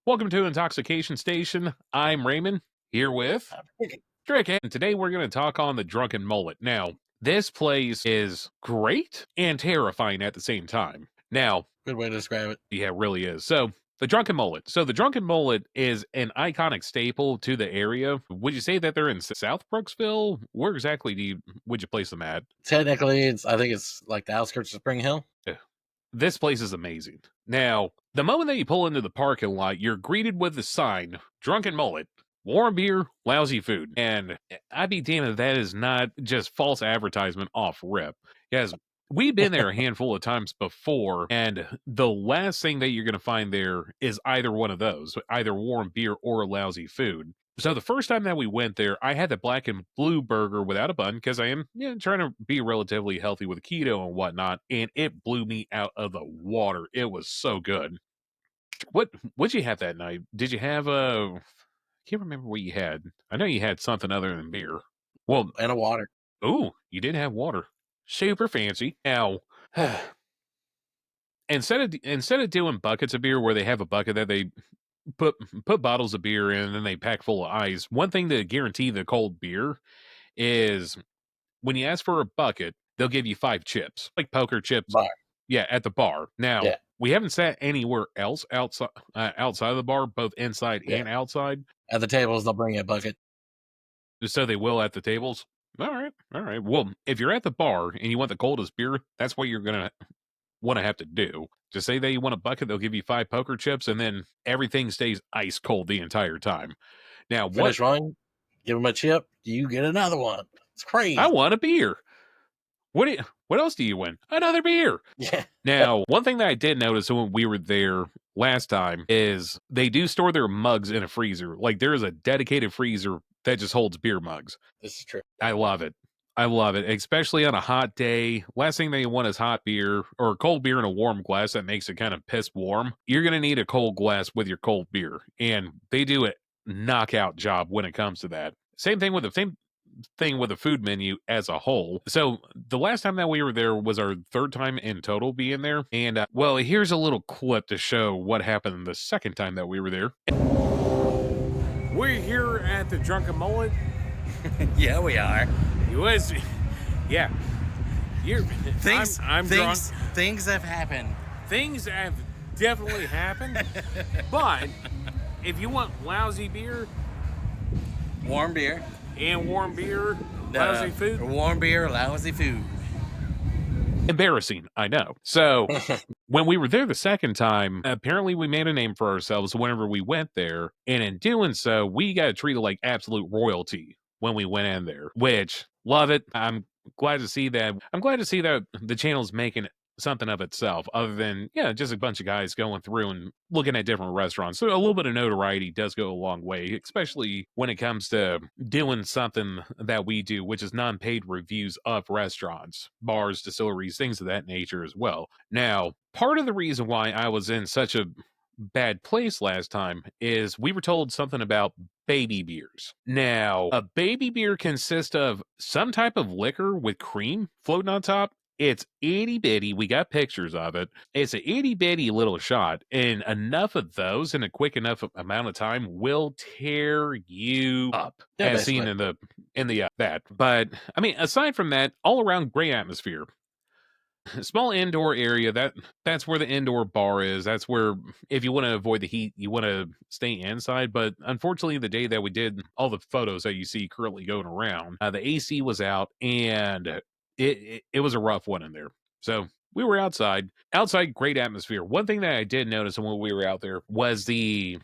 Welcome to Intoxication Station. I'm Raymond, here with Drunken. And today we're going to talk on the Drunken Mullet. Now, this place is great and terrifying at the same time. Now, Good way to describe it. yeah, it really is. So, the Drunken Mullet. So, the Drunken Mullet is an iconic staple to the area. Would you say that they're in South Brooksville? Where exactly would you place them at? Technically, I think it's like the outskirts of Spring Hill. This place is amazing. Now, the moment that you pull into the parking lot, you're greeted with the sign, Drunken Mullet, warm beer, lousy food. And I'd be damned if that is not just false advertisement off rip. Yes, we've been there a handful of times before, and the last thing that you're going to find there is either one of those, either warm beer or lousy food. So the first time that we went there, I had the black and blue burger without a bun because I am trying to be relatively healthy with keto and whatnot, and it blew me out of the water. It was so good. What'd you have that night? Did you have I can't remember what you had. I know you had something other than beer. Well, And a water. ooh, you did have water. Super fancy. Now, instead of doing buckets of beer where they have a bucket that they put bottles of beer in and then they pack full of ice, one thing to guarantee the cold beer is when you ask for a bucket, they'll give you 5 chips, like poker chips. Bar. Yeah, at the bar. Now, Yeah. we haven't sat anywhere else outside of the bar, both inside Yeah. and outside. At the tables, they'll bring you a bucket. So they will at the tables. All right. Well, if you're at the bar and you want the coldest beer, that's what you're gonna want to have to do. Just say that you want a bucket, they'll give you 5 poker chips, and then everything stays ice cold the entire time. Now, Finish one, give them a chip, you get another one. It's crazy. I want a beer. What else do you win? Another beer. Yeah. Now, one thing that I did notice when we were there last time is they do store their mugs in a freezer. Like there is a dedicated freezer that just holds beer mugs. This is true. I love it. I love it, especially on a hot day. Last thing that you want is hot beer or cold beer in a warm glass that makes it kind of piss warm. You're going to need a cold glass with your cold beer, and they do a knockout job when it comes to that. Same thing with the food menu as a whole. So the last time that we were there was our 3rd time in total being there. And well, here's a little clip to show what happened the second time that we were there. We're here at the Drunken Mullet. Yeah, we are. Yeah. I'm drunk. Things have happened. Things have definitely happened. But if you want lousy beer Warm beer. and warm beer, lousy food, Warm beer, lousy food. embarrassing, I know. So when we were there the second time, apparently we made a name for ourselves whenever we went there. And in doing so, we got treated like absolute royalty when we went in there, which love it. I'm glad to see that. I'm glad to see that the channel's making something of itself other than, just a bunch of guys going through and looking at different restaurants. So a little bit of notoriety does go a long way, especially when it comes to doing something that we do, which is non-paid reviews of restaurants, bars, distilleries, things of that nature as well. Now, part of the reason why I was in such a bad place last time is we were told something about baby beers. Now, a baby beer consists of some type of liquor with cream floating on top. It's itty bitty. We got pictures of it. It's an itty bitty little shot, and enough of those in a quick enough amount of time will tear you up, as seen in the that. But I mean, aside from that, all around great atmosphere. Small indoor area. That's where the indoor bar is. That's where, if you want to avoid the heat, you want to stay inside. But unfortunately, the day that we did all the photos that you see currently going around, the AC was out, and it was a rough one in there. So we were outside. Outside, great atmosphere. One thing that I did notice when we were out there was the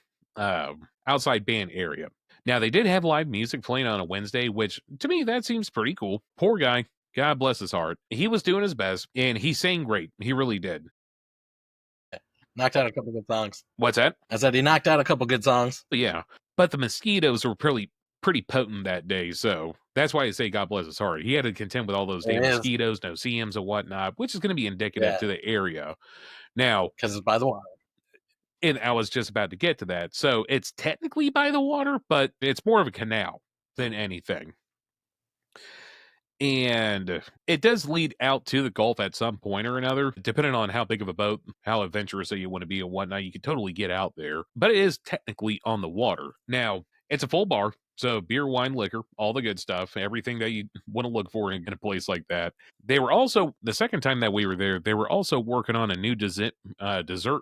outside band area. Now, they did have live music playing on a Wednesday, which to me, that seems pretty cool. Poor guy. God bless his heart. He was doing his best, and he sang great. He really did. Knocked out a couple good songs. What's that? I said he knocked out a couple good songs. Yeah, but the mosquitoes were pretty potent that day, so that's why I say God bless his heart. He had to contend with all those damn mosquitoes, no CMs and whatnot, which is going to be indicative to the area. Now, because it's by the water. And I was just about to get to that. So it's technically by the water, but it's more of a canal than anything. And it does lead out to the Gulf at some point or another, depending on how big of a boat, how adventurous that you want to be and whatnot. You can totally get out there, but it is technically on the water. Now, it's a full bar, so beer, wine, liquor, all the good stuff, everything that you want to look for in a place like that. They were also, the second time that we were there, they were also working on a new dessert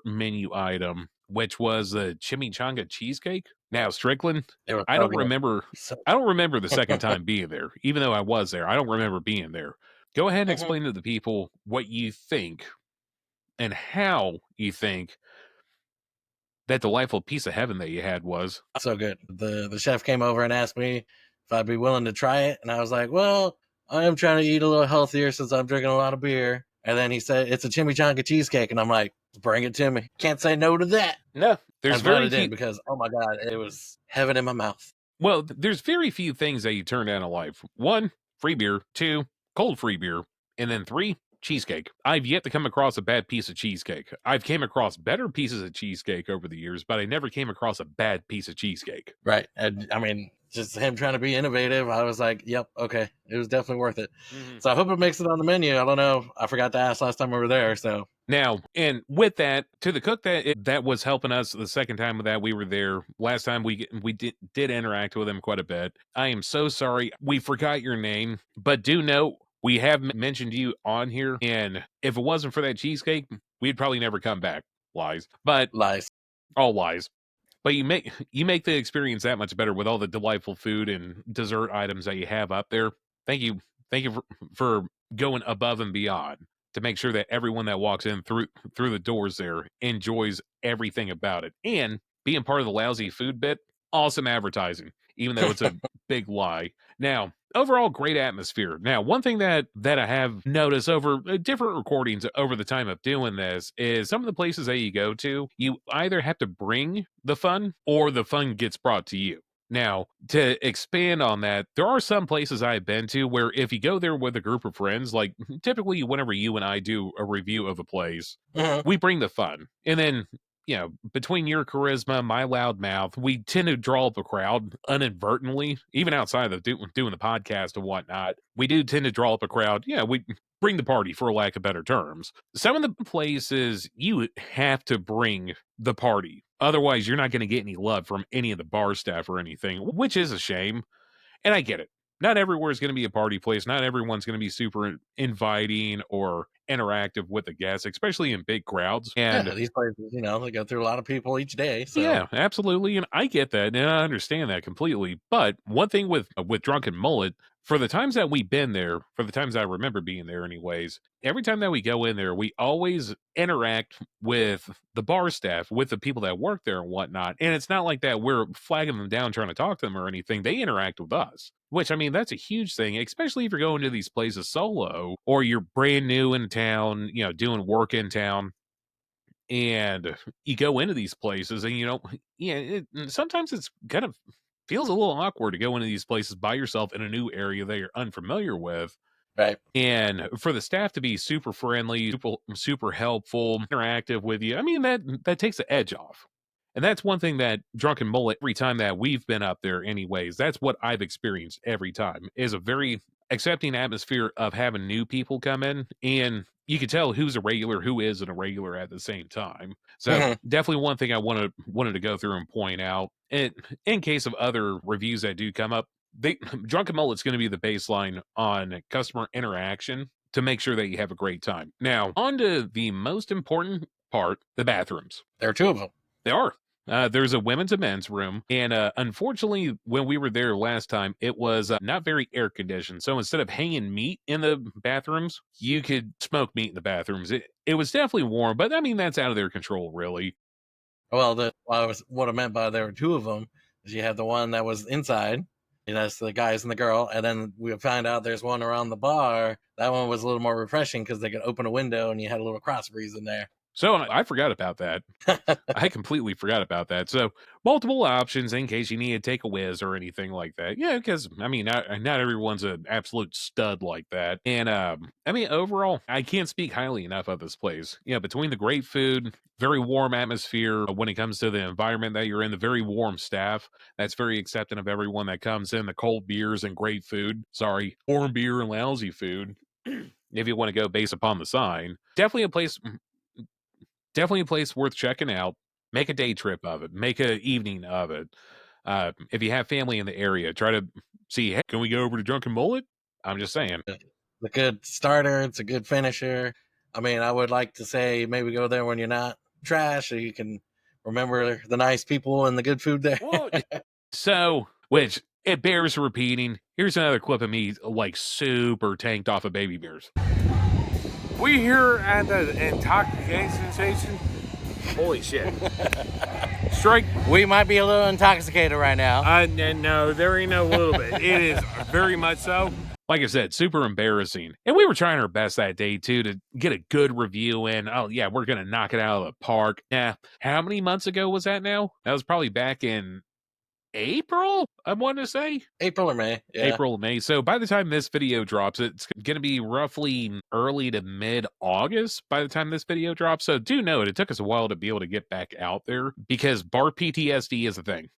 menu item, which was the chimichanga cheesecake. Now, Strickland, It was I so don't good. remember So I don't remember the second time being there, even though I was there. I don't remember being there. Go ahead and Mhm. explain to the people what you think and how you think that delightful piece of heaven that you had was. so good. The chef came over and asked me if I'd be willing to try it, and I was like, "Well, I am trying to eat a little healthier since I'm drinking a lot of beer." And then he said, "It's a chimichanga cheesecake," and I'm like, "Bring it to me. Can't say no to that." No, there's I'm glad very I few. did because oh my god, it was heaven in my mouth. Well, there's very few things that you turn down in life. One, free beer. Two, cold free beer. And then three, cheesecake. I've yet to come across a bad piece of cheesecake. I've came across better pieces of cheesecake over the years, but I never came across a bad piece of cheesecake. Right. And I mean, just him trying to be innovative. I was like, "Yep, okay, it was definitely worth it." Mhm. So I hope it makes it on the menu. I don't know. I forgot to ask last time we were there. So Now, and with that, to the cook that was helping us the second time that we were there, last time we did interact with him quite a bit. I am so sorry we forgot your name, but do note we have mentioned you on here, and if it wasn't for that cheesecake, we'd probably never come back. Lies, but lies. all lies. But you make the experience that much better with all the delightful food and dessert items that you have up there. Thank you for going above and beyond to make sure that everyone that walks in through the doors there enjoys everything about it. And being part of the lousy food bit, awesome advertising, even though it's a big lie. Now, overall great atmosphere. Now, one thing that I have noticed over different recordings over the time of doing this is some of the places that you go to, you either have to bring the fun or the fun gets brought to you. Now, to expand on that, there are some places I've been to where if you go there with a group of friends, like typically whenever you and I do a review of a place, Mhm. we bring the fun. And then, between your charisma, my loud mouth, we tend to draw up a crowd inadvertently, even outside of doing the podcast and whatnot. We do tend to draw up a crowd. Yeah, we bring the party for lack of better terms. Some of the places you have to bring the party. Otherwise, you're not going to get any love from any of the bar staff or anything, which is a shame. And I get it. Not everywhere is going to be a party place. Not everyone's going to be super inviting or interactive with the guests, especially in big crowds. Yeah, And these places, they go through a lot of people each day. So yeah, absolutely, and I get that, and I understand that completely. But one thing with Drunken Mullet, for the times that we've been there, for the times I remember being there, anyways, every time that we go in there, we always interact with the bar staff, with the people that work there and whatnot. And it's not like that we're flagging them down, trying to talk to them or anything. They interact with us, which I mean, that's a huge thing, especially if you're going to these places solo or you're brand new in town, doing work in town and you go into these places and sometimes it's kind of feels a little awkward to go into these places by yourself in a new area that you're unfamiliar with, right. and for the staff to be super friendly, super helpful, interactive with you, I mean that takes the edge off. And that's one thing that Drunken Mullet, every time that we've been up there anyways, that's what I've experienced every time, is a very accepting atmosphere of having new people come in, and you can tell who's a regular, who isn't a regular at the same time. So Mhm. definitely one thing I wanted to go through and point out. And in case of other reviews that do come up, they Drunken Mullet's going to be the baseline on customer interaction to make sure that you have a great time. Now, on to the most important part, the bathrooms. There are two of them. They are. There's a women's and men's room, and unfortunately, when we were there last time, it was not very air conditioned. So instead of hanging meat in the bathrooms, you could smoke meat in the bathrooms. It was definitely warm, but I mean that's out of their control, really. Well, what I meant by there were two of them is you had the one that was inside, that's the guys and the girl, and then we found out there's one around the bar. That one was a little more refreshing because they could open a window and you had a little cross breeze in there. So I forgot about that. I completely forgot about that. So multiple options in case you need to take a whiz or anything like that. Yeah, because I mean, not everyone's an absolute stud like that. And I mean, overall, I can't speak highly enough of this place. You know, between the great food, very warm atmosphere when it comes to the environment that you're in, the very warm staff that's very accepting of everyone that comes in, the cold beers and great food. Sorry, warm beer and lousy food. If you want to go based upon the sign, definitely a place worth checking out. Make a day trip of it. Make a evening of it. If you have family in the area, try to see. Hey, can we go over to Drunken Mullet? I'm just saying. It's a good starter. It's a good finisher. I mean, I would like to say maybe go there when you're not trash, so you can remember the nice people and the good food there. Well, so, which it bears repeating. Here's another clip of me like super tanked off of baby beers. We here at the intoxication station. Holy shit. Strike. We might be a little intoxicated right now. No, there ain't no little bit. It is very much so. Like I said, super embarrassing. And we were trying our best that day, too, to get a good review in. Oh, yeah, we're going to knock it out of the park. Yeah. How many months ago was that now? That was probably back in April, I want to say. April or May. Yeah. April, May. So by the time this video drops, it's going to be roughly early to mid-August by the time this video drops. So do note, it took us a while to be able to get back out there because bar PTSD is a thing.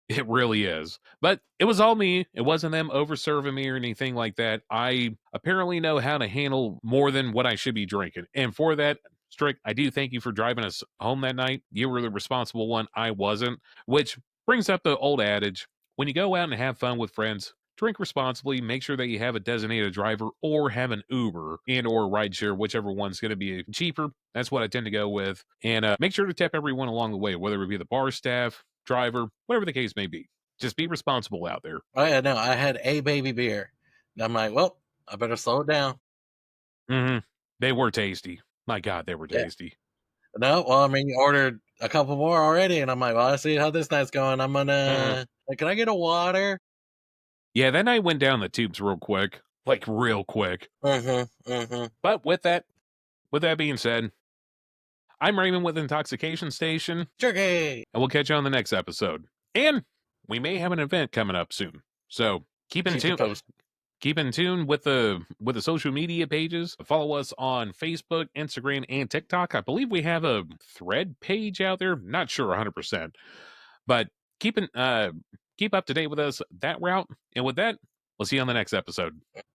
It really is. But it was all me. It wasn't them over-serving me or anything like that. I apparently know how to handle more than what I should be drinking. And for that, Strick, I do thank you for driving us home that night. You were the responsible one. I wasn't. Which brings up the old adage. When you go out and have fun with friends, drink responsibly. Make sure that you have a designated driver or have an Uber and or rideshare, whichever one's going to be cheaper. That's what I tend to go with. And make sure to tip everyone along the way, whether it be the bar staff, driver, whatever the case may be. Just be responsible out there. Oh yeah, no, I had a baby beer. And I'm like, well, I better slow it down. Mm-hmm. They were tasty. My God, they were tasty. No, well, I mean, you ordered a couple more already, and I'm like, well, I see how this night's going. I'm gonna, like, can I get a water? Yeah, that night went down the tubes real quick. Like, real quick. But with that being said, I'm Raymond with Intoxication Station. Jerky! And we'll catch you on the next episode. And we may have an event coming up soon. So keep in tune with the social media pages. Follow us on Facebook, Instagram, and TikTok. I believe we have a thread page out there. Not sure 100%. But keep up to date with us that route. And with that, we'll see you on the next episode.